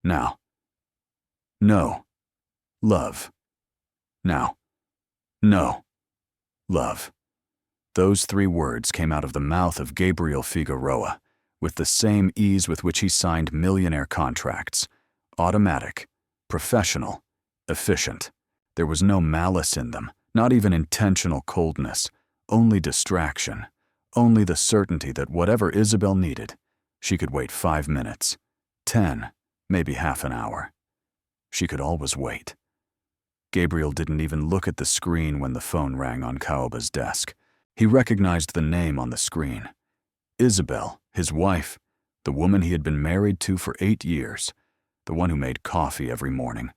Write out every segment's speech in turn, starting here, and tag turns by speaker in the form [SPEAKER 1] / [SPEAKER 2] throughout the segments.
[SPEAKER 1] Now. No. Love. Now. No. Love. Those 3 words came out of the mouth of Gabriel Figueroa with the same ease with which he signed millionaire contracts. Automatic, professional, efficient. There was no malice in them, not even intentional coldness, only distraction, only the certainty that whatever Isabel needed, she could wait 5 minutes, 10, maybe half an hour. She could always wait. Gabriel didn't even look at the screen when the phone rang on Caoba's desk. He recognized the name on the screen. Isabel, his wife, the woman he had been married to for 8 years, the one who made coffee every morning,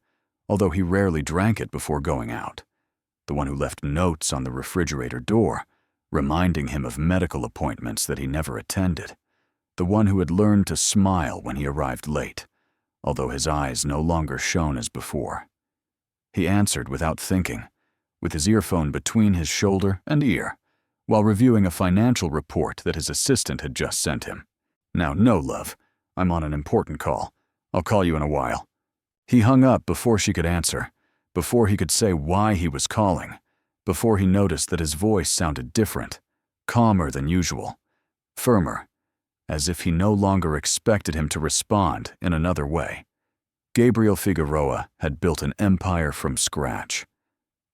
[SPEAKER 1] although he rarely drank it before going out, the one who left notes on the refrigerator door, reminding him of medical appointments that he never attended, the one who had learned to smile when he arrived late, although his eyes no longer shone as before. He answered without thinking, with his earphone between his shoulder and ear, while reviewing a financial report that his assistant had just sent him. Now, no, love. I'm on an important call. I'll call you in a while. He hung up before she could answer, before he could say why he was calling, before he noticed that his voice sounded different, calmer than usual, firmer, as if he no longer expected him to respond in another way. Gabriel Figueroa had built an empire from scratch.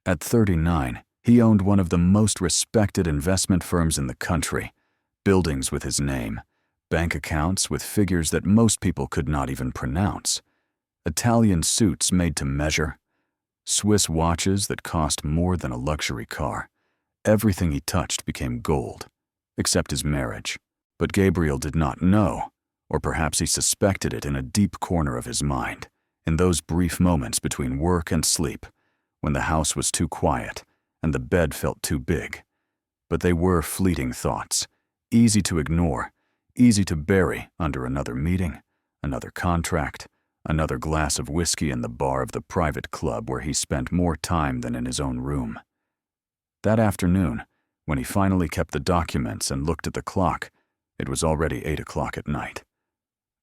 [SPEAKER 1] At 39, he owned one of the most respected investment firms in the country, buildings with his name, bank accounts with figures that most people could not even pronounce, Italian suits made to measure, Swiss watches that cost more than a luxury car. Everything he touched became gold, except his marriage. But Gabriel did not know, or perhaps he suspected it in a deep corner of his mind, in those brief moments between work and sleep, when the house was too quiet and the bed felt too big. But they were fleeting thoughts, easy to ignore, easy to bury under another meeting, another contract, another glass of whiskey in the bar of the private club where he spent more time than in his own room. That afternoon, when he finally kept the documents and looked at the clock, it was already 8 o'clock at night.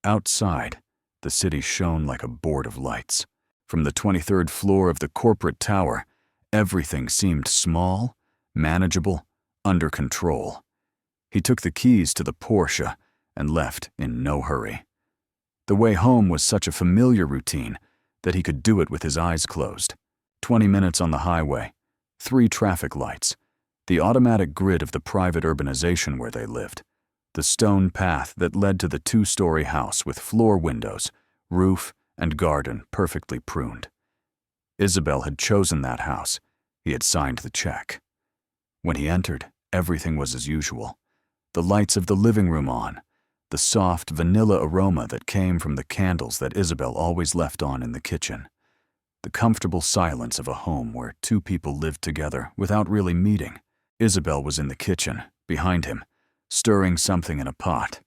[SPEAKER 1] Outside, the city shone like a board of lights. From the 23rd floor of the corporate tower, everything seemed small, manageable, under control. He took the keys to the Porsche and left in no hurry. The way home was such a familiar routine that he could do it with his eyes closed. 20 minutes on the highway, 3 traffic lights, the automatic grid of the private urbanization where they lived, the stone path that led to the 2-story house with floor windows, roof, and garden perfectly pruned. Isabel had chosen that house. He had signed the check. When he entered, everything was as usual. The lights of the living room on, the soft vanilla aroma that came from the candles that Isabel always left on in the kitchen, the comfortable silence of a home where 2 people lived together without really meeting. Isabel was in the kitchen, behind him, stirring something in a pot.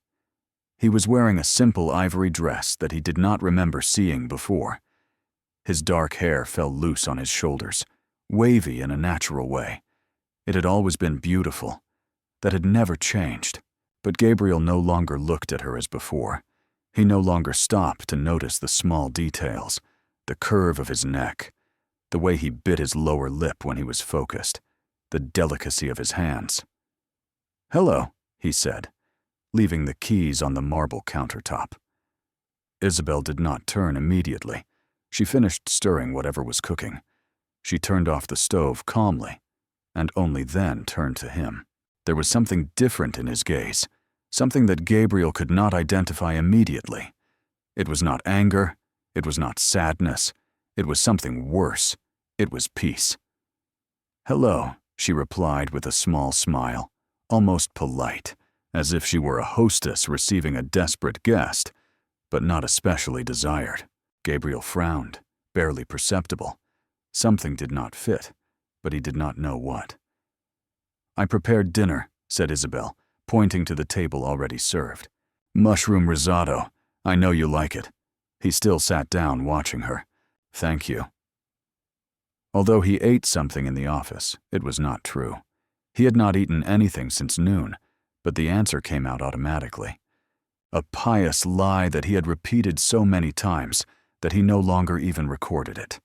[SPEAKER 1] He was wearing a simple ivory dress that he did not remember seeing before. His dark hair fell loose on his shoulders, wavy in a natural way. It had always been beautiful. That had never changed. But Gabriel no longer looked at her as before. He no longer stopped to notice the small details, the curve of his neck, the way he bit his lower lip when he was focused, the delicacy of his hands. "Hello," he said, leaving the keys on the marble countertop. Isabel did not turn immediately. She finished stirring whatever was cooking. She turned off the stove calmly, and only then turned to him. There was something different in his gaze, something that Gabriel could not identify immediately. It was not anger, it was not sadness, it was something worse. It was peace. "Hello," she replied with a small smile, almost polite, as if she were a hostess receiving a desperate guest, but not especially desired. Gabriel frowned, barely perceptible. Something did not fit, but he did not know what. "I prepared dinner," said Isabel, pointing to the table already served. "Mushroom risotto. I know you like it." He still sat down watching her. "Thank you." Although he ate something in the office, it was not true. He had not eaten anything since noon, but the answer came out automatically. A pious lie that he had repeated so many times that he no longer even recorded it.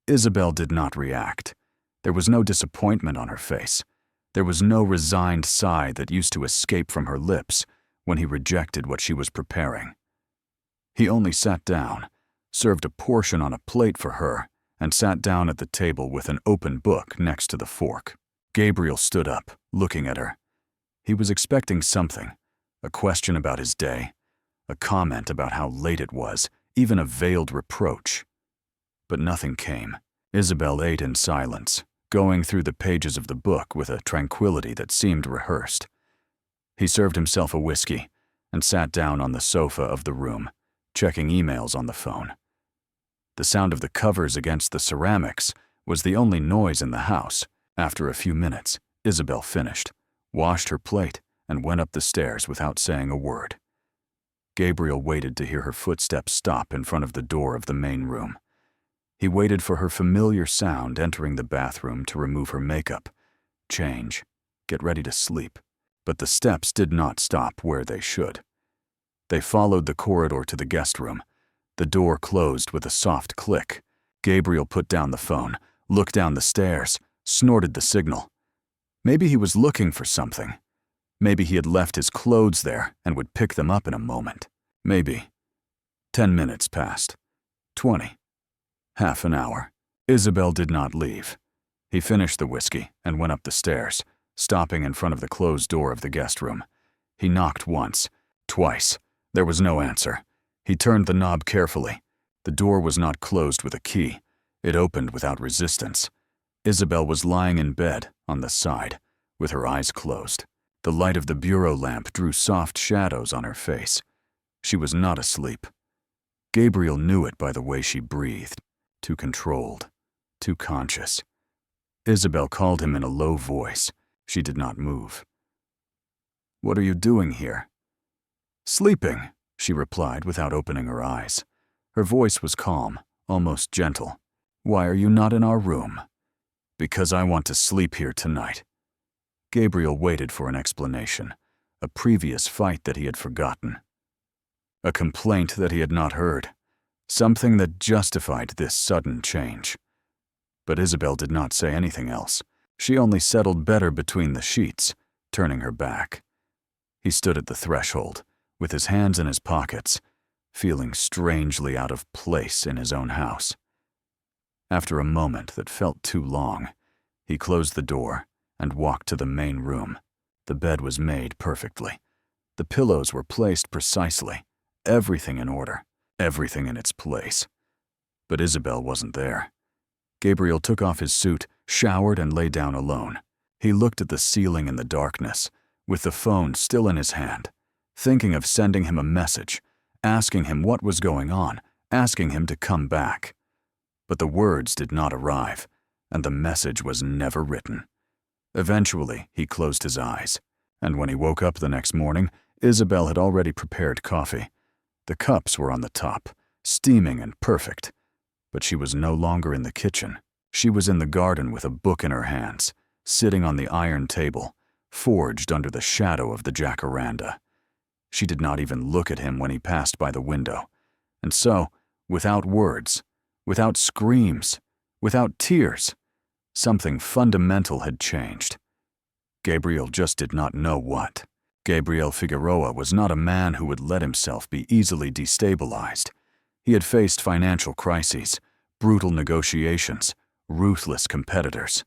[SPEAKER 1] Isabel did not react. There was no disappointment on her face. There was no resigned sigh that used to escape from her lips when he rejected what she was preparing. He only sat down, served a portion on a plate for her, and sat down at the table with an open book next to the fork. Gabriel stood up, looking at her. He was expecting something, a question about his day, a comment about how late it was, even a veiled reproach. But nothing came. Isabel ate in silence, going through the pages of the book with a tranquility that seemed rehearsed. He served himself a whiskey and sat down on the sofa of the room, checking emails on the phone. The sound of the covers against the ceramics was the only noise in the house. After a few minutes, Isabel finished, washed her plate, and went up the stairs without saying a word. Gabriel waited to hear her footsteps stop in front of the door of the main room. He waited for her familiar sound entering the bathroom to remove her makeup, change, get ready to sleep. But the steps did not stop where they should. They followed the corridor to the guest room. The door closed with a soft click. Gabriel put down the phone, looked down the stairs, snorted the signal. Maybe he was looking for something. Maybe he had left his clothes there and would pick them up in a moment. Maybe. 10 minutes passed. 20. Half an hour. Isabel did not leave. He finished the whiskey and went up the stairs, stopping in front of the closed door of the guest room. He knocked once, twice. There was no answer. He turned the knob carefully. The door was not closed with a key. It opened without resistance. Isabel was lying in bed, on the side, with her eyes closed. The light of the bureau lamp drew soft shadows on her face. She was not asleep. Gabriel knew it by the way she breathed, too controlled, too conscious. Isabel called him in a low voice. She did not move. "What are you doing here?" "Sleeping," she replied without opening her eyes. Her voice was calm, almost gentle. "Why are you not in our room?" "Because I want to sleep here tonight." Gabriel waited for an explanation, a previous fight that he had forgotten. A complaint that he had not heard, something that justified this sudden change. But Isabel did not say anything else. She only settled better between the sheets, turning her back. He stood at the threshold, with his hands in his pockets, feeling strangely out of place in his own house. After a moment that felt too long, he closed the door and walked to the main room. The bed was made perfectly. The pillows were placed precisely, everything in order, everything in its place. But Isabel wasn't there. Gabriel took off his suit, showered, and lay down alone. He looked at the ceiling in the darkness, with the phone still in his hand, thinking of sending him a message, asking him what was going on, asking him to come back. But the words did not arrive, and the message was never written. Eventually, he closed his eyes, and when he woke up the next morning, Isabel had already prepared coffee. The cups were on the top, steaming and perfect. But she was no longer in the kitchen. She was in the garden with a book in her hands, sitting on the iron table, forged under the shadow of the jacaranda. She did not even look at him when he passed by the window. And so, without words, without screams, without tears, something fundamental had changed. Gabriel just did not know what. Gabriel Figueroa was not a man who would let himself be easily destabilized. He had faced financial crises, brutal negotiations, ruthless competitors.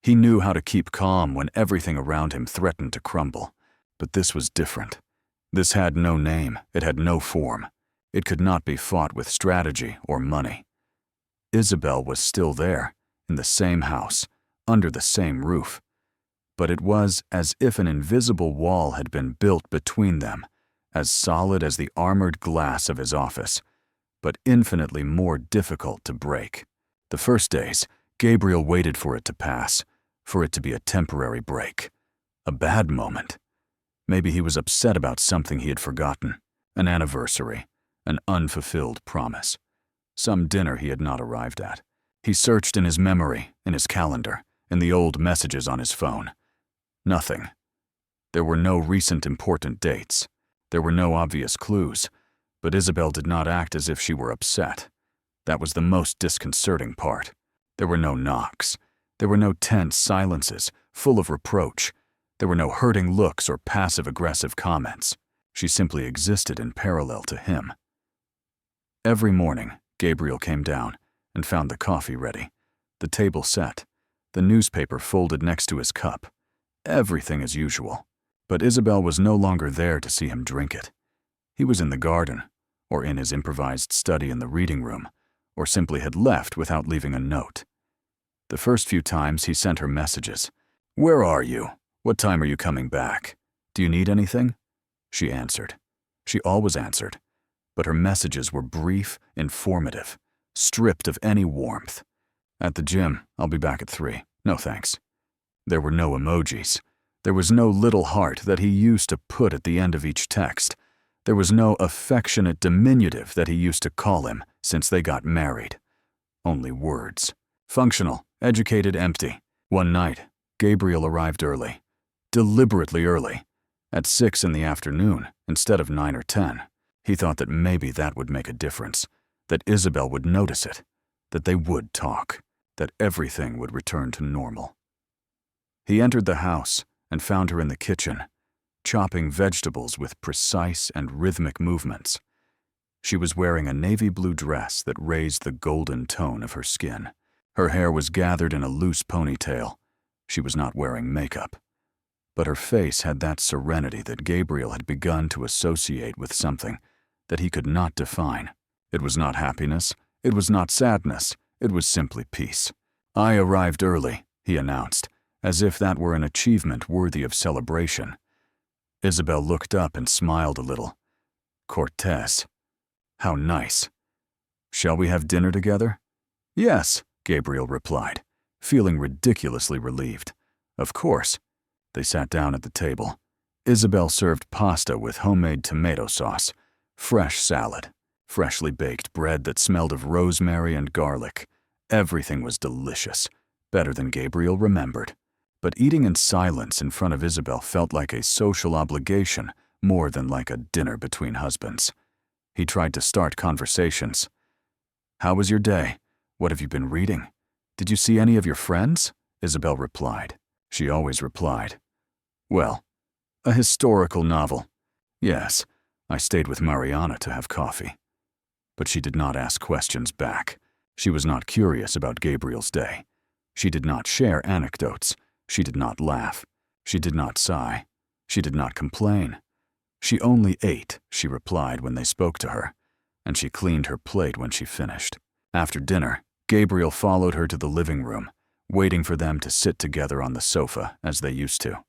[SPEAKER 1] He knew how to keep calm when everything around him threatened to crumble. But this was different. This had no name, it had no form. It could not be fought with strategy or money. Isabel was still there, in the same house, under the same roof. But it was as if an invisible wall had been built between them, as solid as the armored glass of his office, but infinitely more difficult to break. The first days, Gabriel waited for it to pass, for it to be a temporary break, a bad moment. Maybe he was upset about something he had forgotten, an anniversary, an unfulfilled promise, some dinner he had not arrived at. He searched in his memory, in his calendar, in the old messages on his phone. Nothing. There were no recent important dates. There were no obvious clues, but Isabel did not act as if she were upset. That was the most disconcerting part. There were no knocks. There were no tense silences, full of reproach. There were no hurting looks or passive-aggressive comments. She simply existed in parallel to him. Every morning, Gabriel came down and found the coffee ready, the table set, the newspaper folded next to his cup. Everything as usual. But Isabel was no longer there to see him drink it. He was in the garden, or in his improvised study in the reading room, or simply had left without leaving a note. The first few times he sent her messages. "Where are you? What time are you coming back? Do you need anything?" She answered. She always answered. But her messages were brief, informative, stripped of any warmth. "At the gym, I'll be back at 3. No thanks." There were no emojis. There was no little heart that he used to put at the end of each text. There was no affectionate diminutive that he used to call him since they got married. Only words. Functional, educated, empty. One night, Gabriel arrived early. Deliberately early. At 6 in the afternoon instead of 9 or 10. He thought that maybe that would make a difference. That Isabel would notice it. That they would talk. That everything would return to normal. He entered the house and found her in the kitchen, chopping vegetables with precise and rhythmic movements. She was wearing a navy blue dress that raised the golden tone of her skin. Her hair was gathered in a loose ponytail. She was not wearing makeup. But her face had that serenity that Gabriel had begun to associate with something that he could not define. It was not happiness. It was not sadness. It was simply peace. "I arrived early," he announced, as if that were an achievement worthy of celebration. Isabel looked up and smiled a little. "Cortez. How nice. Shall we have dinner together?" "Yes," Gabriel replied, feeling ridiculously relieved. "Of course." They sat down at the table. Isabel served pasta with homemade tomato sauce, fresh salad, freshly baked bread that smelled of rosemary and garlic. Everything was delicious, better than Gabriel remembered. But eating in silence in front of Isabel felt like a social obligation more than like a dinner between husbands. He tried to start conversations. "How was your day? What have you been reading? Did you see any of your friends?" Isabel replied. She always replied. "Well, a historical novel. Yes, I stayed with Mariana to have coffee." But she did not ask questions back. She was not curious about Gabriel's day. She did not share anecdotes. She did not laugh. She did not sigh. She did not complain. She only ate, she replied when they spoke to her, and she cleaned her plate when she finished. After dinner, Gabriel followed her to the living room, waiting for them to sit together on the sofa as they used to.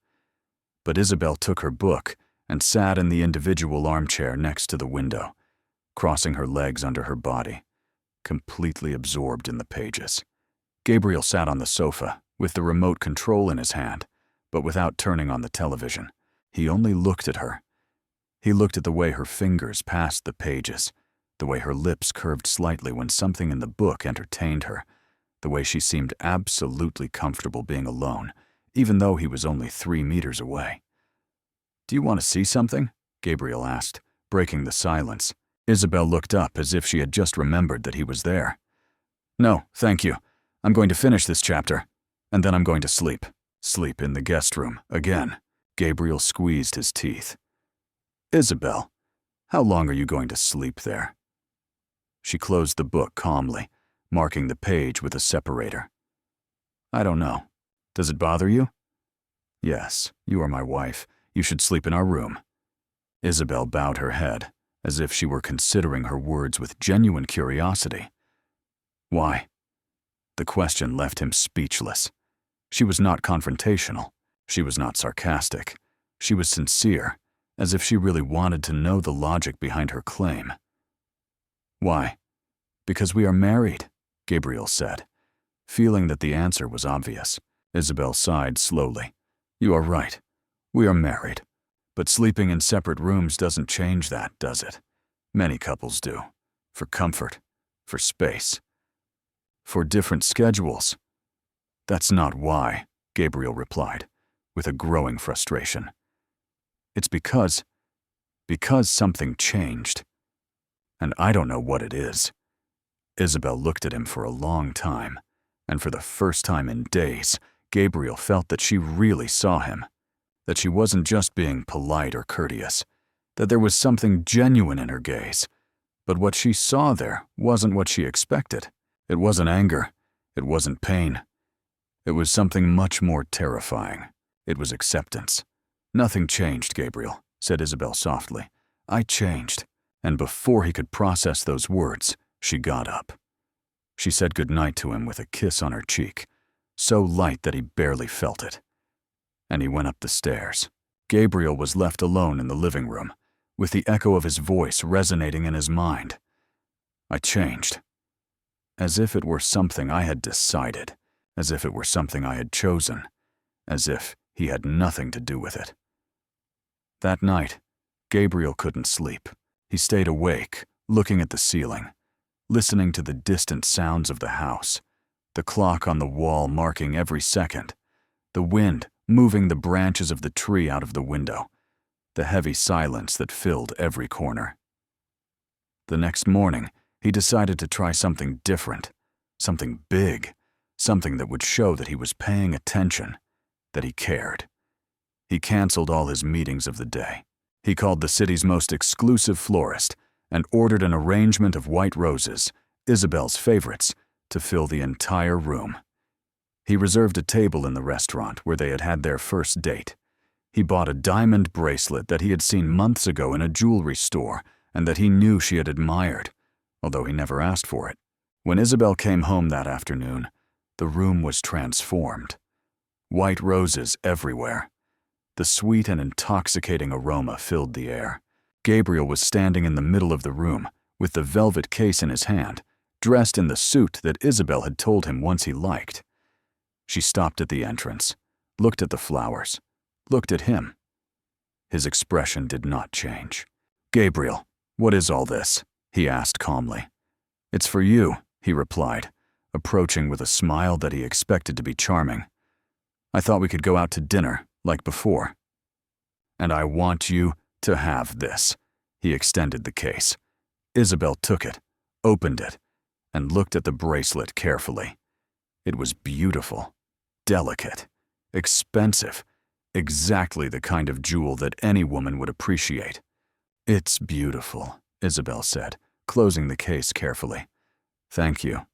[SPEAKER 1] But Isabel took her book and sat in the individual armchair next to the window, crossing her legs under her body, completely absorbed in the pages. Gabriel sat on the sofa, with the remote control in his hand, but without turning on the television. He only looked at her. He looked at the way her fingers passed the pages, the way her lips curved slightly when something in the book entertained her, the way she seemed absolutely comfortable being alone, even though he was only 3 meters away. "Do you want to see something?" Gabriel asked, breaking the silence. Isabel looked up as if she had just remembered that he was there. "No, thank you. I'm going to finish this chapter. And then I'm going to sleep. Sleep in the guest room, again." Gabriel squeezed his teeth. "Isabel, how long are you going to sleep there?" She closed the book calmly, marking the page with a separator. "I don't know. Does it bother you?" "Yes, you are my wife. You should sleep in our room." Isabel bowed her head, as if she were considering her words with genuine curiosity. "Why?" The question left him speechless. She was not confrontational. She was not sarcastic. She was sincere, as if she really wanted to know the logic behind her claim. "Why?" "Because we are married," Gabriel said, feeling that the answer was obvious. Isabel sighed slowly. "You are right. We are married. But sleeping in separate rooms doesn't change that, does it? Many couples do. For comfort, for space, for different schedules." "That's not why," Gabriel replied, with a growing frustration. "It's because Because something changed. And I don't know what it is. Isabel looked at him for a long time, and for the first time in days, Gabriel felt that she really saw him, that she wasn't just being polite or courteous, that there was something genuine in her gaze. But what she saw there wasn't what she expected. It wasn't anger. It wasn't pain. It was something much more terrifying. It was acceptance. "Nothing changed, Gabriel," said Isabel softly. "I changed." And before he could process those words, she got up. She said goodnight to him with a kiss on her cheek, so light that he barely felt it. And he went up the stairs. Gabriel was left alone in the living room, with the echo of his voice resonating in his mind. I changed. As if it were something I had decided, as if it were something I had chosen, as if he had nothing to do with it. That night, Gabriel couldn't sleep. He stayed awake, looking at the ceiling, listening to the distant sounds of the house, the clock on the wall marking every second, the wind moving the branches of the tree out of the window, the heavy silence that filled every corner. The next morning, he decided to try something different, something big, something that would show that he was paying attention, that he cared. He canceled all his meetings of the day. He called the city's most exclusive florist and ordered an arrangement of white roses, Isabel's favorites, to fill the entire room. He reserved a table in the restaurant where they had had their first date. He bought a diamond bracelet that he had seen months ago in a jewelry store and that he knew she had admired, although he never asked for it. When Isabel came home that afternoon, the room was transformed. White roses everywhere. The sweet and intoxicating aroma filled the air. Gabriel was standing in the middle of the room, with the velvet case in his hand, dressed in the suit that Isabel had told him once he liked. She stopped at the entrance, looked at the flowers, looked at him. His expression did not change. "Gabriel, what is all this?" he asked calmly. "It's for you," he replied, approaching with a smile that he expected to be charming. "I thought we could go out to dinner, like before. And I want you to have this." He extended the case. Isabel took it, opened it, and looked at the bracelet carefully. It was beautiful, delicate, expensive, exactly the kind of jewel that any woman would appreciate. "It's beautiful," Isabel said, closing the case carefully. "Thank you."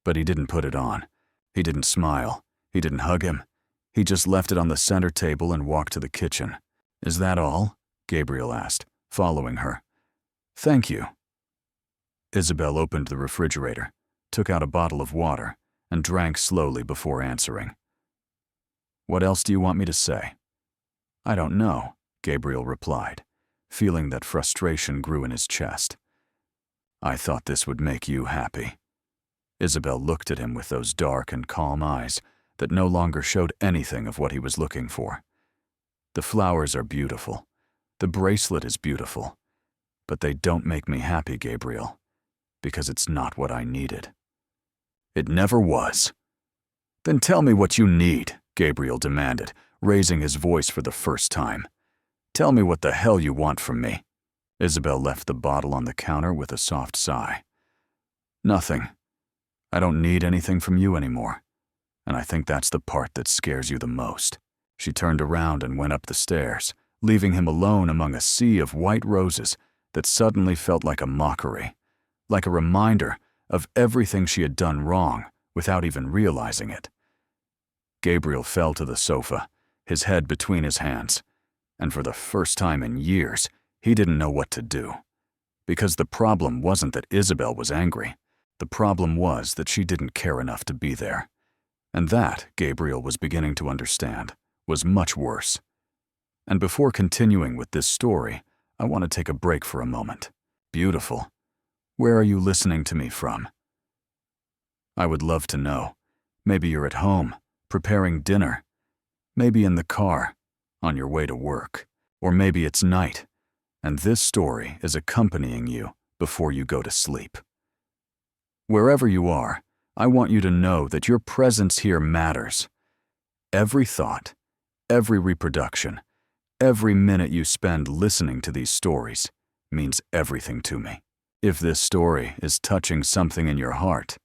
[SPEAKER 1] But he didn't put it on. He didn't smile. He didn't hug him. He just left it on the center table and walked to the kitchen. "Is that all?" Gabriel asked, following her. "Thank you." Isabel opened the refrigerator, took out a bottle of water, and drank slowly before answering. "What else do you want me to say?" "I don't know," Gabriel replied, feeling that frustration grew in his chest. "I thought this would make you happy." Isabel looked at him with those dark and calm eyes that no longer showed anything of what he was looking for. "The flowers are beautiful. The bracelet is beautiful. But they don't make me happy, Gabriel, because it's not what I needed." "It never was." "Then tell me what you need," Gabriel demanded, raising his voice for the first time. "Tell me what the hell you want from me." Isabel left the bottle on the counter with a soft sigh. "Nothing. I don't need anything from you anymore. And I think that's the part that scares you the most." She turned around and went up the stairs, leaving him alone among a sea of white roses that suddenly felt like a mockery, like a reminder of everything she had done wrong without even realizing it. Gabriel fell to the sofa, his head between his hands, and for the first time in years, he didn't know what to do. Because the problem wasn't that Isabel was angry. The problem was that she didn't care enough to be there. And that, Gabriel was beginning to understand, was much worse. And before continuing with this story, I want to take a break for a moment. Beautiful. Where are you listening to me from? I would love to know. Maybe you're at home, preparing dinner. Maybe in the car, on your way to work. Or maybe it's night, and this story is accompanying you before you go to sleep. Wherever you are, I want you to know that your presence here matters. Every thought, every reproduction, Every minute you spend listening to these stories means everything to me. If this story is touching something in your heart,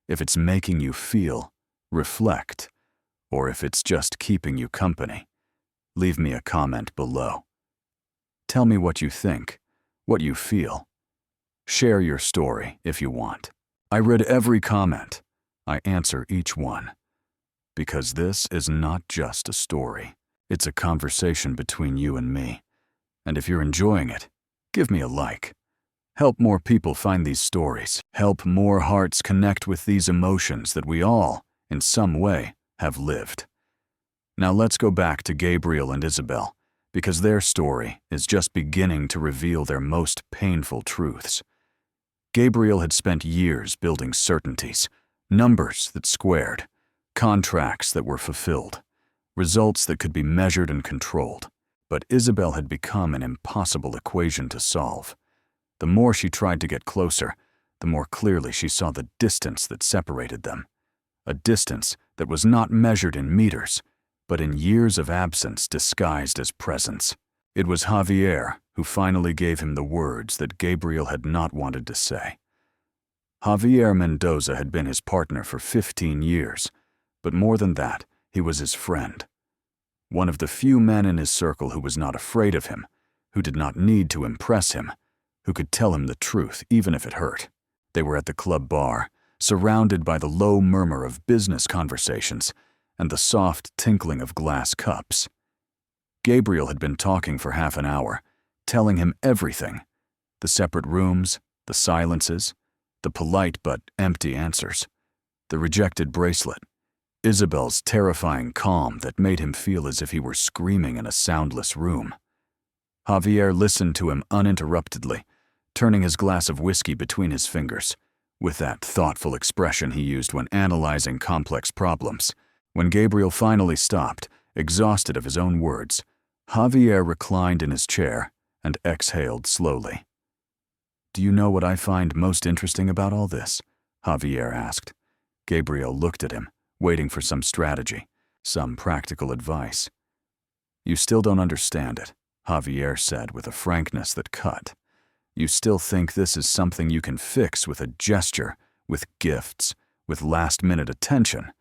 [SPEAKER 1] if it's making you feel, reflect, or if it's just keeping you company, leave me a comment below. Tell me what you think, what you feel. Share your story if you want. I read every comment. I answer each one. Because this is not just a story. It's a conversation between you and me. And if you're enjoying it, give me a like. Help more people find these stories. Help more hearts connect with these emotions that we all, in some way, have lived. Now let's go back to Gabriel and Isabel, because their story is just beginning to reveal their most painful truths. Gabriel had spent years building certainties, numbers that squared, contracts that were fulfilled, results that could be measured and controlled. But Isabel had become an impossible equation to solve. The more she tried to get closer, the more clearly she saw the distance that separated them. A distance that was not measured in meters, but in years of absence disguised as presence. It was Javier who finally gave him the words that Gabriel had not wanted to say. Javier Mendoza had been his partner for 15 years, but more than that, he was his friend. One of the few men in his circle who was not afraid of him, who did not need to impress him, who could tell him the truth even if it hurt. They were at the club bar, surrounded by the low murmur of business conversations and the soft tinkling of glass cups. Gabriel had been talking for half an hour, telling him everything: the separate rooms, the silences, the polite but empty answers, the rejected bracelet, Isabel's terrifying calm that made him feel as if he were screaming in a soundless room. Javier listened to him uninterruptedly, turning his glass of whiskey between his fingers, with that thoughtful expression he used when analyzing complex problems. When Gabriel finally stopped, exhausted of his own words, Javier reclined in his chair and exhaled slowly. "Do you know what I find most interesting about all this?" Javier asked. Gabriel looked at him, waiting for some strategy, some practical advice. "You still don't understand it," Javier said with a frankness that cut. "You still think this is something you can fix with a gesture, with gifts, with last-minute attention,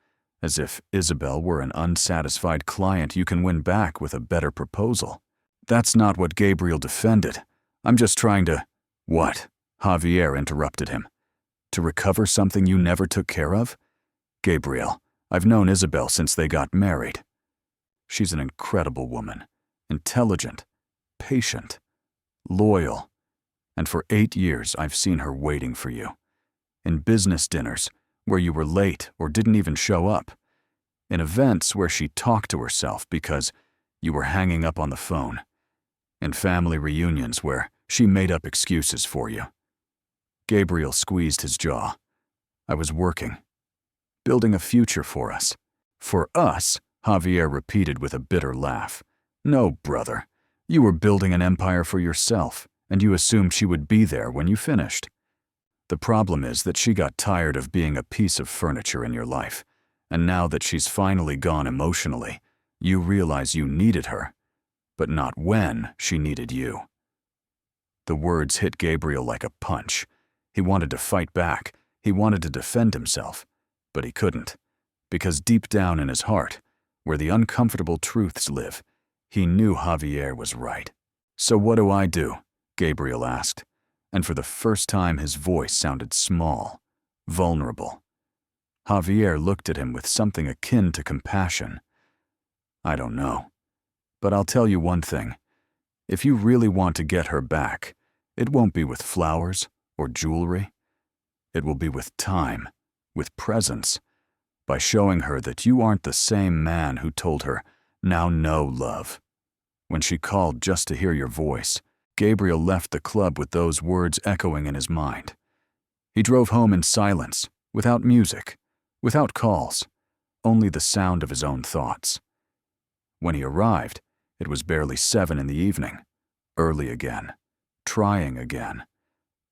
[SPEAKER 1] as if Isabel were an unsatisfied client you can win back with a better proposal. That's not what Gabriel defended. I'm just trying to—" "What?" Javier interrupted him. "To recover something you never took care of? Gabriel, I've known Isabel since they got married. She's an incredible woman, intelligent, patient, loyal, and for 8 years I've seen her waiting for you. In business dinners, where you were late or didn't even show up. In events where she talked to herself because you were hanging up on the phone. In family reunions where she made up excuses for you." Gabriel squeezed his jaw. "I was working, building a future for us." "For us?" Javier repeated with a bitter laugh. "No, brother. You were building an empire for yourself, and you assumed she would be there when you finished. The problem is that she got tired of being a piece of furniture in your life, and now that she's finally gone emotionally, you realize you needed her, but not when she needed you." The words hit Gabriel like a punch. He wanted to fight back. He wanted to defend himself, but he couldn't, because deep down in his heart, where the uncomfortable truths live, he knew Javier was right. "So what do I do?" Gabriel asked, and for the first time his voice sounded small, vulnerable. Javier looked at him with something akin to compassion. "I don't know, but I'll tell you one thing. If you really want to get her back, it won't be with flowers or jewelry. It will be with time, with presence, by showing her that you aren't the same man who told her, 'Now no, love.'" When she called just to hear your voice, Gabriel left the club with those words echoing in his mind. He drove home in silence, without music, without calls, only the sound of his own thoughts. When he arrived, it was barely 7 in the evening, early again, trying again.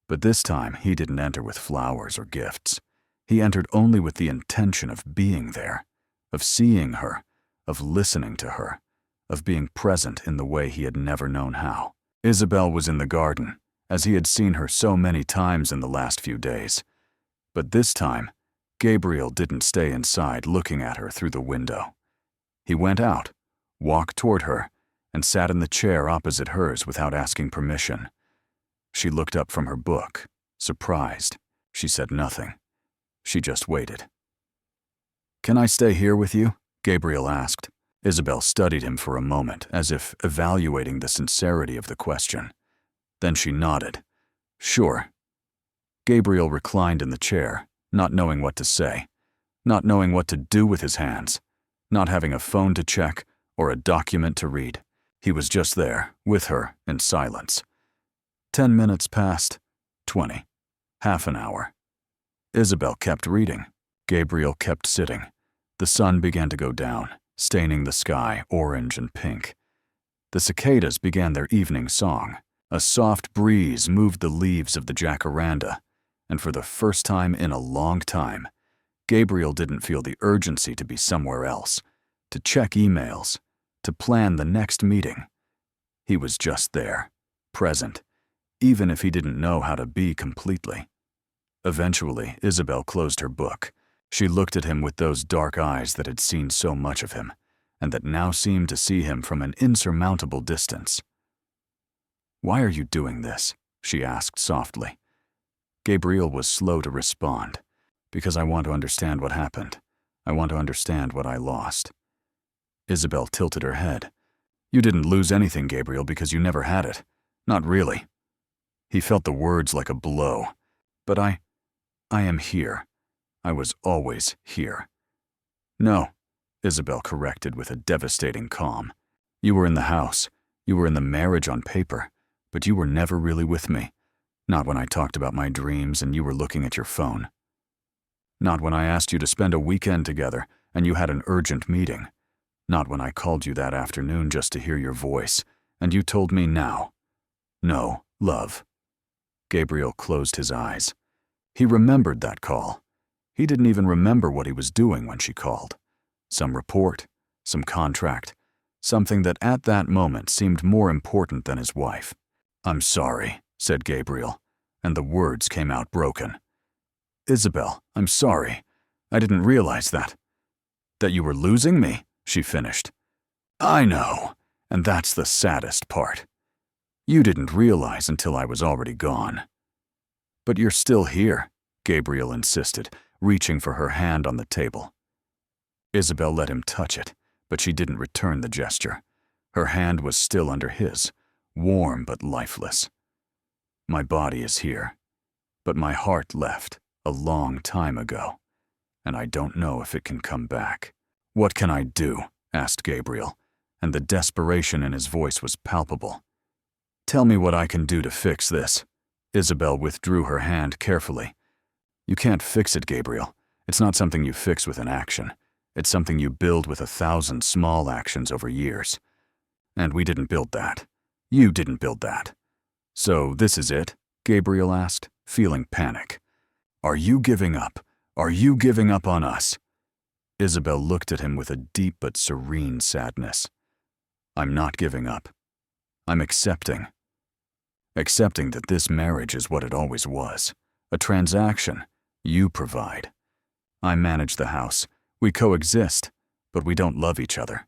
[SPEAKER 1] But this time he didn't enter with flowers or gifts. He entered only with the intention of being there, of seeing her, of listening to her, of being present in the way he had never known how. Isabel was in the garden, as he had seen her so many times in the last few days. But this time, Gabriel didn't stay inside looking at her through the window. He went out, walked toward her, and sat in the chair opposite hers without asking permission. She looked up from her book, surprised. She said nothing. She just waited. "Can I stay here with you?" Gabriel asked. Isabel studied him for a moment, as if evaluating the sincerity of the question. Then she nodded. "Sure." Gabriel reclined in the chair, not knowing what to say, not knowing what to do with his hands, not having a phone to check or a document to read. He was just there, with her, in silence. 10 minutes passed, 20, half an hour. Isabel kept reading. Gabriel kept sitting. The sun began to go down, staining the sky orange and pink. The cicadas began their evening song. A soft breeze moved the leaves of the jacaranda, and for the first time in a long time, Gabriel didn't feel the urgency to be somewhere else, to check emails, to plan the next meeting. He was just there, present, even if he didn't know how to be completely. Eventually, Isabel closed her book. She looked at him with those dark eyes that had seen so much of him, and that now seemed to see him from an insurmountable distance. "Why are you doing this?" she asked softly. Gabriel was slow to respond. "Because I want to understand what happened. I want to understand what I lost." Isabel tilted her head. "You didn't lose anything, Gabriel, because you never had it. Not really." He felt the words like a blow. "But I am here. I was always here." "No," Isabel corrected with a devastating calm. "You were in the house. You were in the marriage on paper. But you were never really with me. Not when I talked about my dreams and you were looking at your phone. Not when I asked you to spend a weekend together and you had an urgent meeting. Not when I called you that afternoon just to hear your voice, and you told me now. No, love." Gabriel closed his eyes. He remembered that call. He didn't even remember what he was doing when she called. Some report, some contract, something that at that moment seemed more important than his wife. "I'm sorry," said Gabriel, and the words came out broken. "Isabel, I'm sorry. I didn't realize that you were losing me," she finished. "I know, and that's the saddest part. You didn't realize until I was already gone." "But you're still here," Gabriel insisted, reaching for her hand on the table. Isabel let him touch it, but she didn't return the gesture. Her hand was still under his, warm but lifeless. "My body is here, but my heart left a long time ago, and I don't know if it can come back." "What can I do?" asked Gabriel, and the desperation in his voice was palpable. "Tell me what I can do to fix this." Isabel withdrew her hand carefully. "You can't fix it, Gabriel. It's not something you fix with an action. It's something you build with 1,000 small actions over years. And we didn't build that. You didn't build that. So this is it?" Gabriel asked, feeling panic. "Are you giving up? Are you giving up on us?" Isabel looked at him with a deep but serene sadness. "I'm not giving up. I'm accepting. Accepting that this marriage is what it always was. A transaction. You provide. I manage the house. We coexist, but we don't love each other.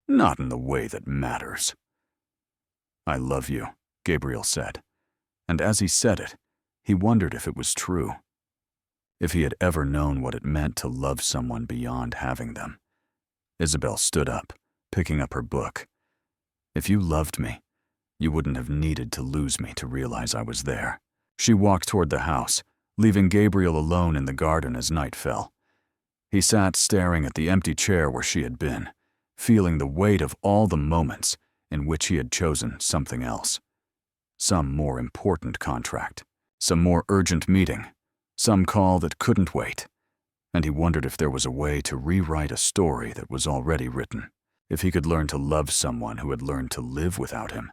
[SPEAKER 1] Not in the way that matters." "I love you," Gabriel said. And as he said it, he wondered if it was true. If he had ever known what it meant to love someone beyond having them. Isabel stood up, picking up her book. "If you loved me, you wouldn't have needed to lose me to realize I was there." She walked toward the house, leaving Gabriel alone in the garden as night fell. He sat staring at the empty chair where she had been, feeling the weight of all the moments in which he had chosen something else. Some more important contract, some more urgent meeting, some call that couldn't wait. And he wondered if there was a way to rewrite a story that was already written, if he could learn to love someone who had learned to live without him.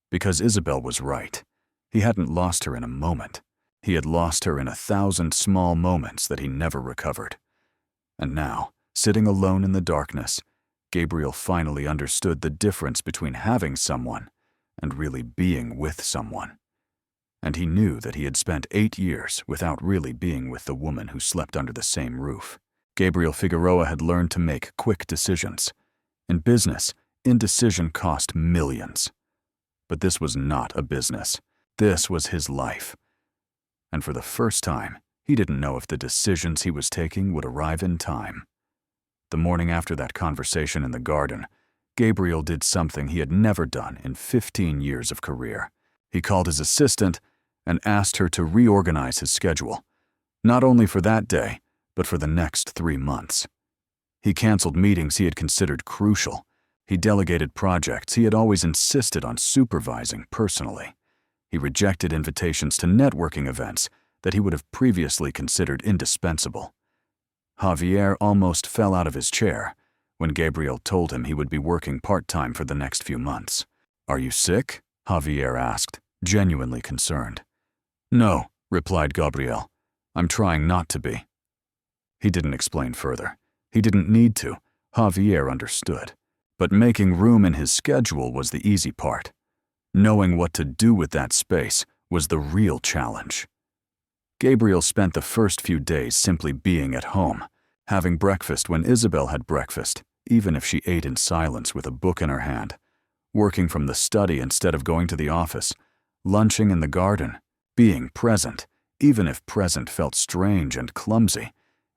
[SPEAKER 1] Because Isabel was right. He hadn't lost her in a moment. He had lost her in 1,000 small moments that he never recovered. And now, sitting alone in the darkness, Gabriel finally understood the difference between having someone and really being with someone. And he knew that he had spent 8 years without really being with the woman who slept under the same roof. Gabriel Figueroa had learned to make quick decisions. In business, indecision cost millions. But this was not a business. This was his life. And for the first time, he didn't know if the decisions he was taking would arrive in time. The morning after that conversation in the garden, Gabriel did something he had never done in 15 years of career. He called his assistant and asked her to reorganize his schedule, not only for that day, but for the next 3 months. He canceled meetings he had considered crucial. He delegated projects he had always insisted on supervising personally. He rejected invitations to networking events that he would have previously considered indispensable. Javier almost fell out of his chair when Gabriel told him he would be working part-time for the next few months. "Are you sick?" Javier asked, genuinely concerned. "No," replied Gabriel. "I'm trying not to be." He didn't explain further. He didn't need to. Javier understood. But making room in his schedule was the easy part. Knowing what to do with that space was the real challenge. Gabriel spent the first few days simply being at home, having breakfast when Isabel had breakfast, even if she ate in silence with a book in her hand, working from the study instead of going to the office, lunching in the garden, being present, even if present felt strange and clumsy.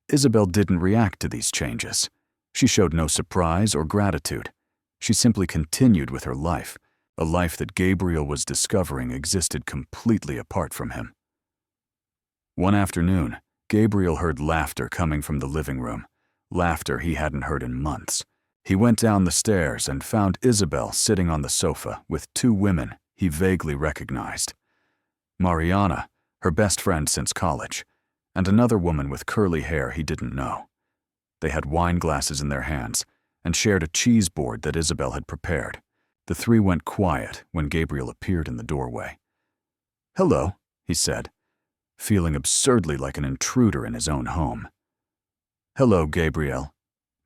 [SPEAKER 1] Isabel didn't react to these changes. She showed no surprise or gratitude. She simply continued with her life, a life that Gabriel was discovering existed completely apart from him. One afternoon, Gabriel heard laughter coming from the living room, laughter he hadn't heard in months. He went down the stairs and found Isabel sitting on the sofa with 2 women he vaguely recognized. Mariana, her best friend since college, and another woman with curly hair he didn't know. They had wine glasses in their hands and shared a cheese board that Isabel had prepared. The 3 went quiet when Gabriel appeared in the doorway. "Hello," he said, feeling absurdly like an intruder in his own home. "Hello, Gabriel,"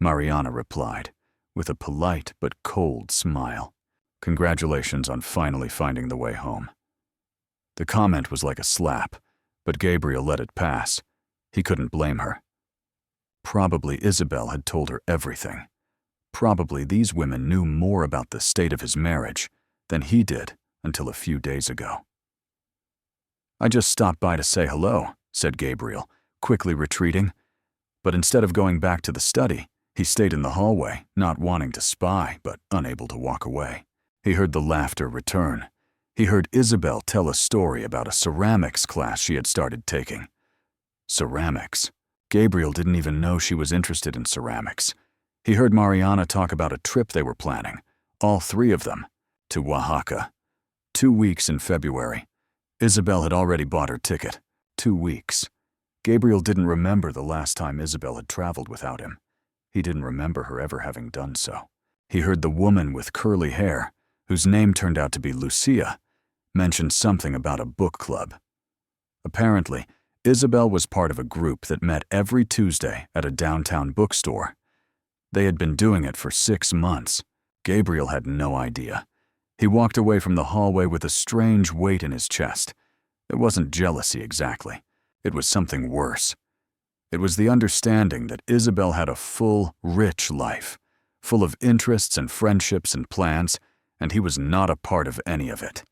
[SPEAKER 1] Mariana replied, with a polite but cold smile. "Congratulations on finally finding the way home." The comment was like a slap, but Gabriel let it pass. He couldn't blame her. Probably Isabel had told her everything. Probably these women knew more about the state of his marriage than he did until a few days ago. "I just stopped by to say hello," said Gabriel, quickly retreating. But instead of going back to the study, he stayed in the hallway, not wanting to spy, but unable to walk away. He heard the laughter return. He heard Isabel tell a story about a ceramics class she had started taking. Ceramics. Gabriel didn't even know she was interested in ceramics. He heard Mariana talk about a trip they were planning, all 3 of them, to Oaxaca. 2 weeks in February. Isabel had already bought her ticket. 2 weeks. Gabriel didn't remember the last time Isabel had traveled without him. He didn't remember her ever having done so. He heard the woman with curly hair, whose name turned out to be Lucia, mention something about a book club. Apparently, Isabel was part of a group that met every Tuesday at a downtown bookstore. They had been doing it for 6 months. Gabriel had no idea. He walked away from the hallway with a strange weight in his chest. It wasn't jealousy exactly. It was something worse. It was the understanding that Isabel had a full, rich life, full of interests and friendships and plans, and he was not a part of any of it.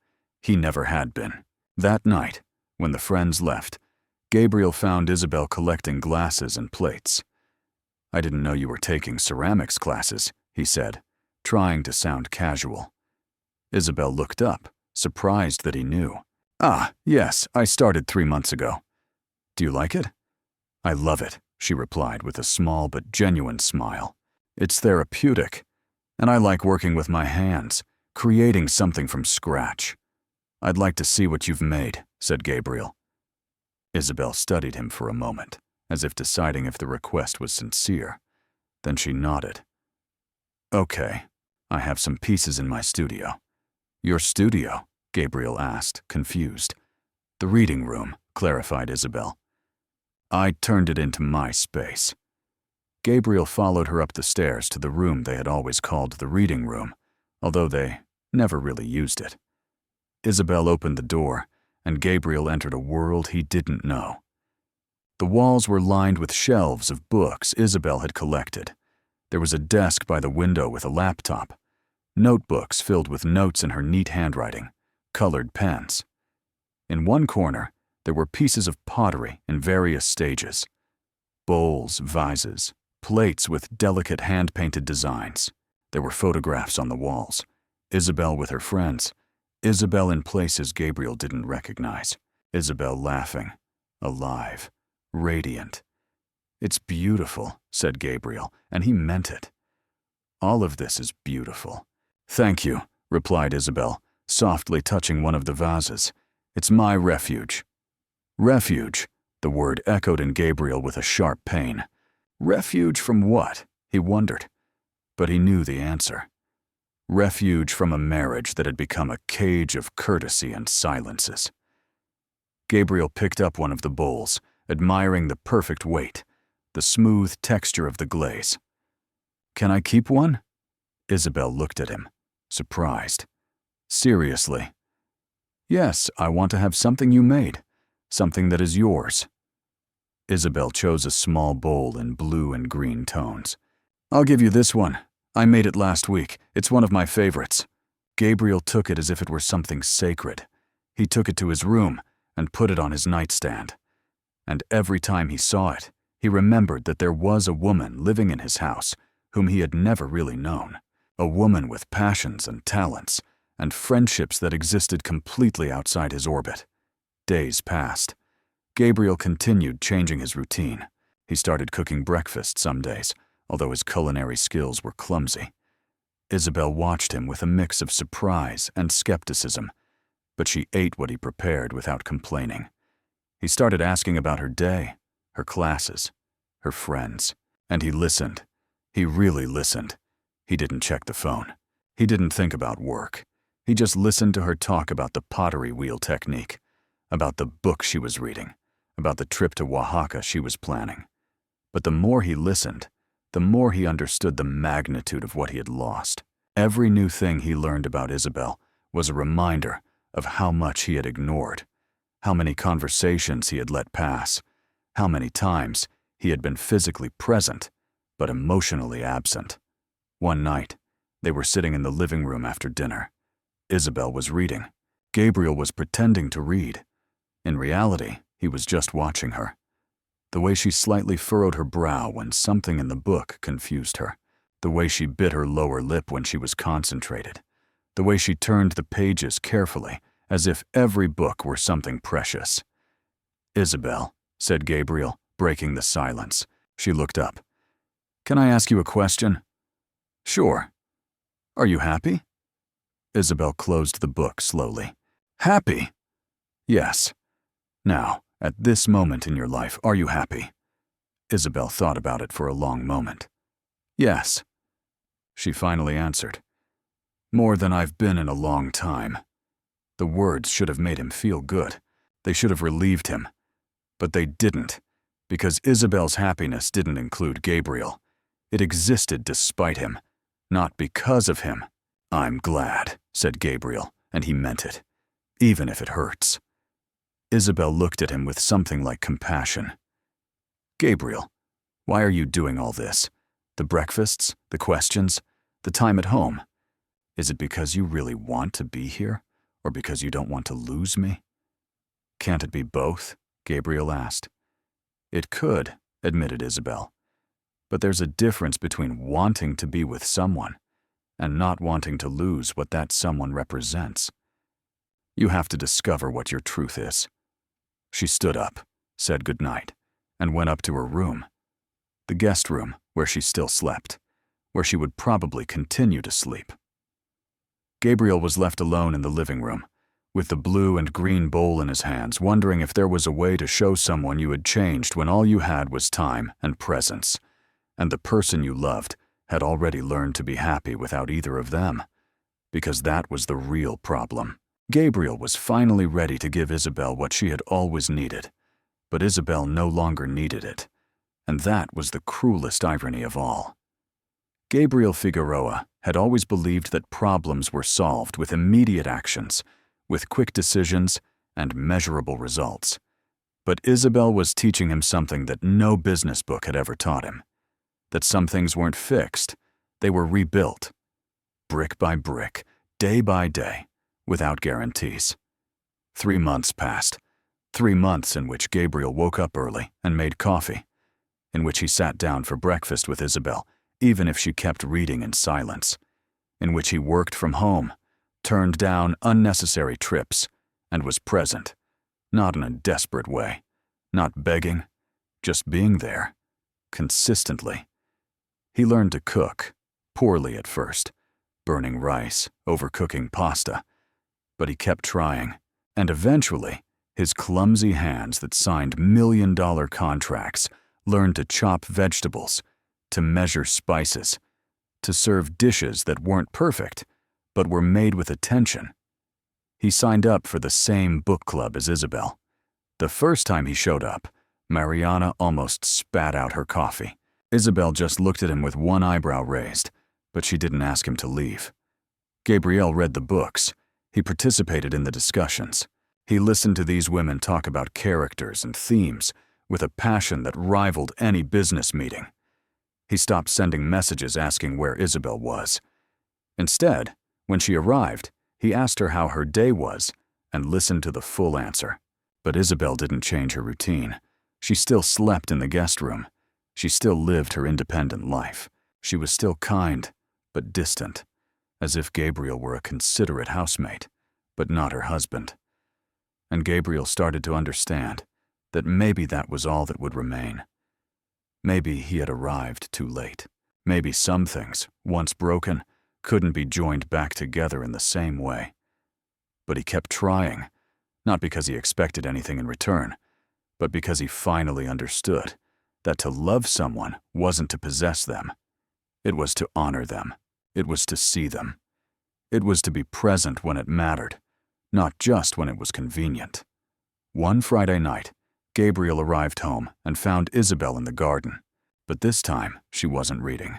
[SPEAKER 1] He never had been. That night, when the friends left, Gabriel found Isabel collecting glasses and plates. "I didn't know you were taking ceramics classes," he said, trying to sound casual. Isabel looked up, surprised that he knew. "Ah, yes, I started 3 months ago." "Do you like it?" "I love it," she replied with a small but genuine smile. "It's therapeutic, and I like working with my hands, creating something from scratch." "I'd like to see what you've made," said Gabriel. Isabel studied him for a moment, as if deciding if the request was sincere. Then she nodded. "Okay, I have some pieces in my studio." "Your studio?" Gabriel asked, confused. "The reading room," clarified Isabel. "I turned it into my space." Gabriel followed her up the stairs to the room they had always called the reading room, although they never really used it. Isabel opened the door, and Gabriel entered a world he didn't know. The walls were lined with shelves of books Isabel had collected. There was a desk by the window with a laptop, notebooks filled with notes in her neat handwriting, colored pens. In one corner, there were pieces of pottery in various stages. Bowls, vases, plates with delicate hand-painted designs. There were photographs on the walls. Isabel with her friends. Isabel in places Gabriel didn't recognize. Isabel laughing, alive, radiant. "It's beautiful," said Gabriel, and he meant it. "All of this is beautiful." "Thank you," replied Isabel, softly touching one of the vases. "It's my refuge." Refuge, the word echoed in Gabriel with a sharp pain. Refuge from what? He wondered. But he knew the answer. Refuge from a marriage that had become a cage of courtesy and silences. Gabriel picked up one of the bowls, admiring the perfect weight, the smooth texture of the glaze. "Can I keep one?" Isabel looked at him, surprised. "Seriously?" "Yes, I want to have something you made, something that is yours." Isabel chose a small bowl in blue and green tones. "I'll give you this one. I made it last week. It's one of my favorites." Gabriel took it as if it were something sacred. He took it to his room and put it on his nightstand. And every time he saw it, he remembered that there was a woman living in his house whom he had never really known. A woman with passions and talents, and friendships that existed completely outside his orbit. Days passed. Gabriel continued changing his routine. He started cooking breakfast some days, although his culinary skills were clumsy. Isabel watched him with a mix of surprise and skepticism, but she ate what he prepared without complaining. He started asking about her day, her classes, her friends, and he listened. He really listened. He didn't check the phone. He didn't think about work. He just listened to her talk about the pottery wheel technique, about the book she was reading, about the trip to Oaxaca she was planning. But the more he listened, the more he understood the magnitude of what he had lost. Every new thing he learned about Isabel was a reminder of how much he had ignored, how many conversations he had let pass, how many times he had been physically present, but emotionally absent. One night, they were sitting in the living room after dinner. Isabel was reading. Gabriel was pretending to read. In reality, he was just watching her. The way she slightly furrowed her brow when something in the book confused her. The way she bit her lower lip when she was concentrated. The way she turned the pages carefully, as if every book were something precious. "Isabel," said Gabriel, breaking the silence. She looked up. "Can I ask you a question?" "Sure." "Are you happy?" Isabel closed the book slowly. "Happy?" "Yes. Now, at this moment in your life, are you happy?" Isabel thought about it for a long moment. "Yes." She finally answered. "More than I've been in a long time." The words should have made him feel good. They should have relieved him. But they didn't, because Isabel's happiness didn't include Gabriel. It existed despite him, not because of him. "I'm glad," said Gabriel, and he meant it, even if it hurts. Isabel looked at him with something like compassion. "Gabriel, why are you doing all this? The breakfasts, the questions, the time at home. Is it because you really want to be here, or because you don't want to lose me?" "Can't it be both?" Gabriel asked. "It could," admitted Isabel. "But there's a difference between wanting to be with someone and not wanting to lose what that someone represents. You have to discover what your truth is." She stood up, said goodnight, and went up to her room. The guest room, where she still slept, where she would probably continue to sleep. Gabriel was left alone in the living room, with the blue and green bowl in his hands, wondering if there was a way to show someone you had changed when all you had was time and presence, and the person you loved had already learned to be happy without either of them, because that was the real problem. Gabriel was finally ready to give Isabel what she had always needed, but Isabel no longer needed it, And that was the cruelest irony of all. Gabriel Figueroa had always believed that problems were solved with immediate actions, with quick decisions and measurable results. But Isabel was teaching him something that no business book had ever taught him. That some things weren't fixed, they were rebuilt. Brick by brick, day by day, without guarantees. 3 months passed. 3 months in which Gabriel woke up early and made coffee, in which he sat down for breakfast with Isabel, even if she kept reading in silence, in which he worked from home, turned down unnecessary trips, and was present, not in a desperate way, not begging, just being there, consistently. He learned to cook, poorly at first, burning rice, overcooking pasta, but he kept trying, and eventually, his clumsy hands that signed million-dollar contracts learned to chop vegetables, to measure spices, to serve dishes that weren't perfect, but were made with attention. He signed up for the same book club as Isabel. The first time he showed up, Mariana almost spat out her coffee. Isabel just looked at him with one eyebrow raised, but she didn't ask him to leave. Gabriel read the books. He participated in the discussions. He listened to these women talk about characters and themes with a passion that rivaled any business meeting. He stopped sending messages asking where Isabel was. Instead, when she arrived, he asked her how her day was and listened to the full answer. But Isabel didn't change her routine. She still slept in the guest room. She still lived her independent life. She was still kind, but distant, as if Gabriel were a considerate housemate, but not her husband. And Gabriel started to understand that maybe that was all that would remain. Maybe he had arrived too late. Maybe some things, once broken, couldn't be joined back together in the same way. But he kept trying, not because he expected anything in return, but because he finally understood that to love someone wasn't to possess them. It was to honor them. It was to see them. It was to be present when it mattered, not just when it was convenient. One Friday night, Gabriel arrived home and found Isabel in the garden, but this time she wasn't reading.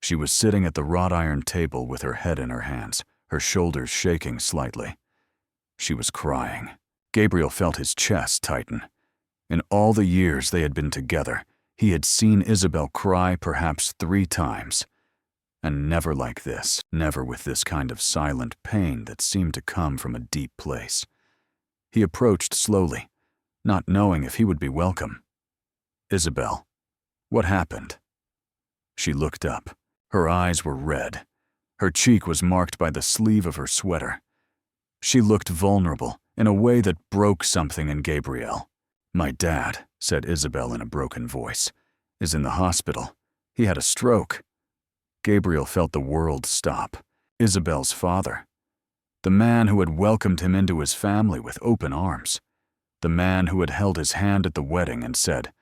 [SPEAKER 1] She was sitting at the wrought iron table with her head in her hands, her shoulders shaking slightly. She was crying. Gabriel felt his chest tighten. In all the years they had been together, he had seen Isabel cry perhaps 3 times. And never like this, never with this kind of silent pain that seemed to come from a deep place. He approached slowly, not knowing if he would be welcome. "Isabel, what happened?" She looked up. Her eyes were red. Her cheek was marked by the sleeve of her sweater. She looked vulnerable in a way that broke something in Gabriel. "My dad," said Isabel in a broken voice, "is in the hospital. He had a stroke." Gabriel felt the world stop. Isabel's father. The man who had welcomed him into his family with open arms. The man who had held his hand at the wedding and said,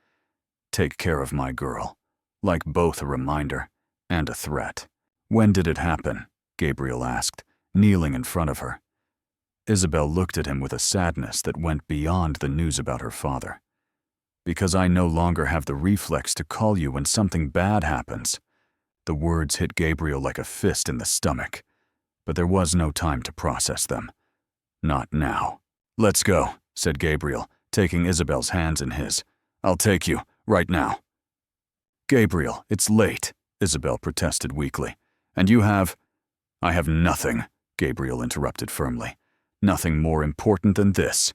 [SPEAKER 1] "Take care of my girl," like both a reminder and a threat. "When did it happen?" Gabriel asked, kneeling in front of her. Isabel looked at him with a sadness that went beyond the news about her father. "Because I no longer have the reflex to call you when something bad happens." The words hit Gabriel like a fist in the stomach, but there was no time to process them. Not now. "Let's go," said Gabriel, taking Isabel's hands in his. "I'll take you, right now." "Gabriel, it's late," Isabel protested weakly. "And you have—" "I have nothing," Gabriel interrupted firmly. "Nothing more important than this.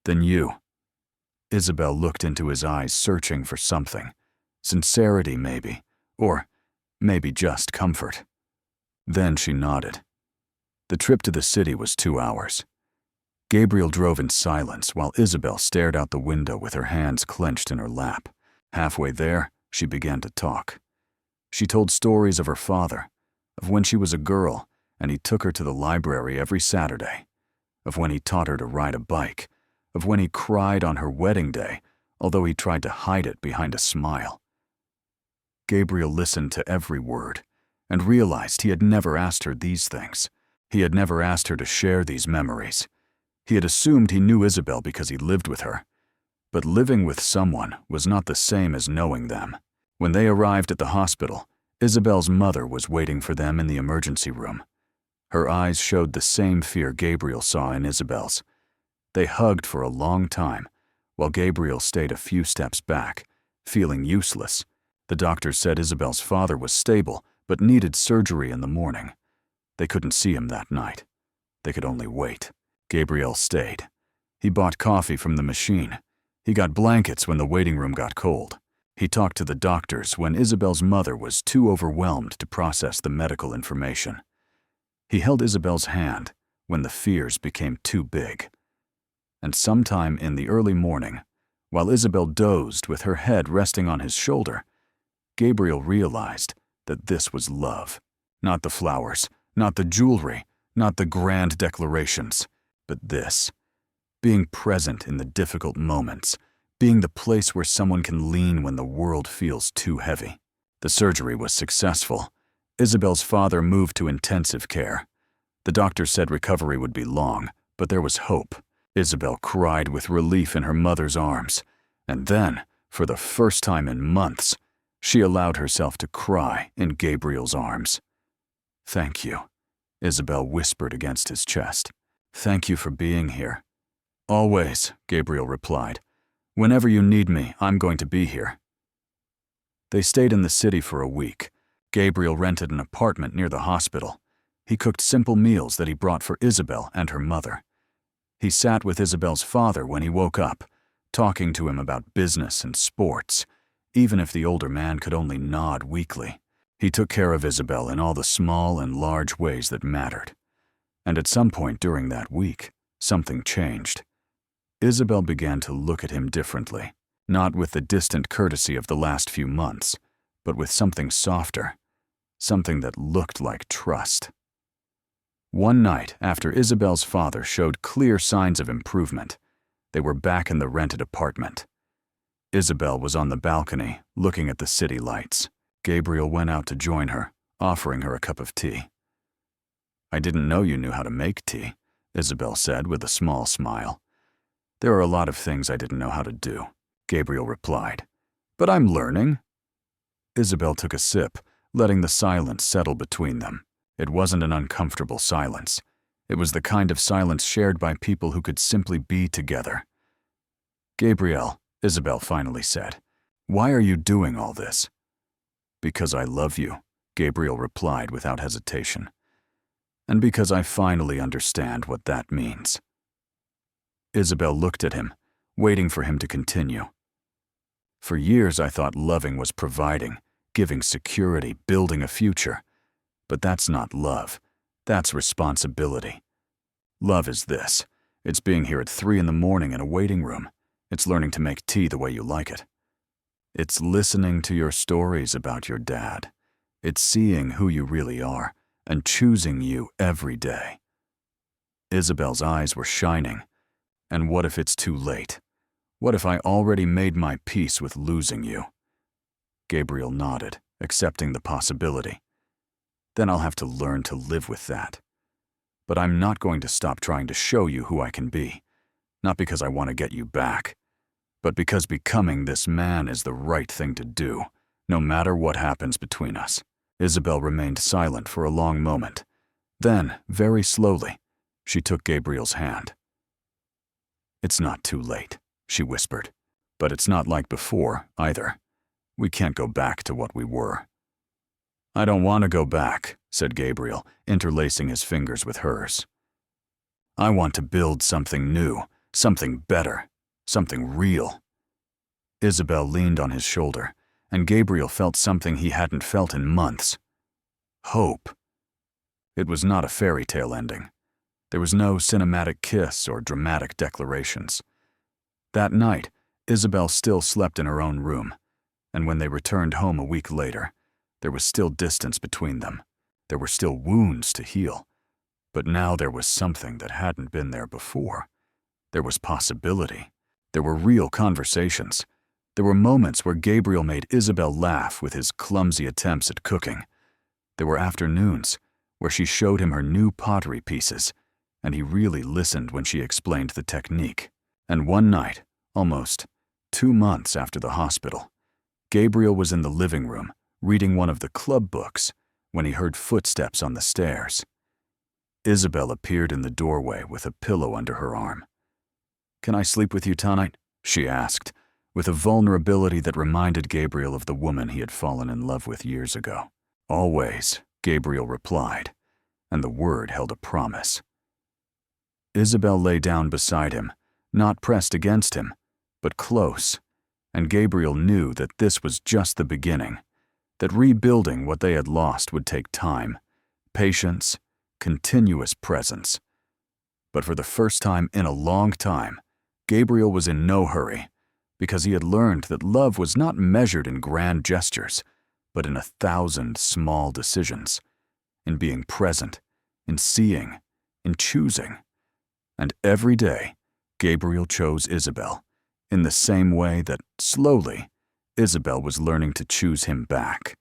[SPEAKER 1] Than you." Isabel looked into his eyes, searching for something. Sincerity, maybe, or maybe just comfort. Then she nodded. The trip to the city was 2 hours. Gabriel drove in silence while Isabel stared out the window with her hands clenched in her lap. Halfway there, she began to talk. She told stories of her father, of when she was a girl and he took her to the library every Saturday, of when he taught her to ride a bike, of when he cried on her wedding day, although he tried to hide it behind a smile. Gabriel listened to every word and realized he had never asked her these things. He had never asked her to share these memories. He had assumed he knew Isabel because he lived with her. But living with someone was not the same as knowing them. When they arrived at the hospital, Isabel's mother was waiting for them in the emergency room. Her eyes showed the same fear Gabriel saw in Isabel's. They hugged for a long time, while Gabriel stayed a few steps back, feeling useless. The doctors said Isabel's father was stable, but needed surgery in the morning. They couldn't see him that night. They could only wait. Gabriel stayed. He bought coffee from the machine. He got blankets when the waiting room got cold. He talked to the doctors when Isabel's mother was too overwhelmed to process the medical information. He held Isabel's hand when the fears became too big. And sometime in the early morning, while Isabel dozed with her head resting on his shoulder, Gabriel realized that this was love. Not the flowers, not the jewelry, not the grand declarations, but this. Being present in the difficult moments, being the place where someone can lean when the world feels too heavy. The surgery was successful. Isabel's father moved to intensive care. The doctor said recovery would be long, but there was hope. Isabel cried with relief in her mother's arms, and then, for the first time in months, she allowed herself to cry in Gabriel's arms. "Thank you," Isabel whispered against his chest. "Thank you for being here." "Always," Gabriel replied. "Whenever you need me, I'm going to be here." They stayed in the city for a week. Gabriel rented an apartment near the hospital. He cooked simple meals that he brought for Isabel and her mother. He sat with Isabel's father when he woke up, talking to him about business and sports, even if the older man could only nod weakly. He took care of Isabel in all the small and large ways that mattered. And at some point during that week, something changed. Isabel began to look at him differently, not with the distant courtesy of the last few months, but with something softer, something that looked like trust. One night, after Isabel's father showed clear signs of improvement, they were back in the rented apartment. Isabel was on the balcony, looking at the city lights. Gabriel went out to join her, offering her a cup of tea. "I didn't know you knew how to make tea," Isabel said with a small smile. "There are a lot of things I didn't know how to do," Gabriel replied. "But I'm learning." Isabel took a sip, letting the silence settle between them. It wasn't an uncomfortable silence. It was the kind of silence shared by people who could simply be together. "Gabriel," Isabel finally said, "why are you doing all this?" "Because I love you," Gabriel replied without hesitation. "And because I finally understand what that means." Isabel looked at him, waiting for him to continue. "For years I thought loving was providing, giving security, building a future. But that's not love. That's responsibility. Love is this. It's being here at 3 a.m. in a waiting room. It's learning to make tea the way you like it. It's listening to your stories about your dad. It's seeing who you really are and choosing you every day." Isabel's eyes were shining. "And what if it's too late? What if I already made my peace with losing you?" Gabriel nodded, accepting the possibility. "Then I'll have to learn to live with that. But I'm not going to stop trying to show you who I can be, not because I want to get you back, but because becoming this man is the right thing to do, no matter what happens between us." Isabel remained silent for a long moment. Then, very slowly, she took Gabriel's hand. "It's not too late," she whispered. "But it's not like before, either. We can't go back to what we were." "I don't want to go back," said Gabriel, interlacing his fingers with hers. "I want to build something new, something better, something real." Isabel leaned on his shoulder, and Gabriel felt something he hadn't felt in months. Hope. It was not a fairy tale ending. There was no cinematic kiss or dramatic declarations. That night, Isabel still slept in her own room, and when they returned home a week later, there was still distance between them. There were still wounds to heal. But now there was something that hadn't been there before. There was possibility. There were real conversations. There were moments where Gabriel made Isabel laugh with his clumsy attempts at cooking. There were afternoons where she showed him her new pottery pieces, and he really listened when she explained the technique. And one night, almost 2 months after the hospital, Gabriel was in the living room reading one of the club books when he heard footsteps on the stairs. Isabel appeared in the doorway with a pillow under her arm. "Can I sleep with you tonight?" she asked, with a vulnerability that reminded Gabriel of the woman he had fallen in love with years ago. "Always," Gabriel replied, and the word held a promise. Isabel lay down beside him, not pressed against him, but close, and Gabriel knew that this was just the beginning, that rebuilding what they had lost would take time, patience, continuous presence. But for the first time in a long time, Gabriel was in no hurry, because he had learned that love was not measured in grand gestures, but in 1,000 small decisions, in being present, in seeing, in choosing. And every day, Gabriel chose Isabel, in the same way that, slowly, Isabel was learning to choose him back.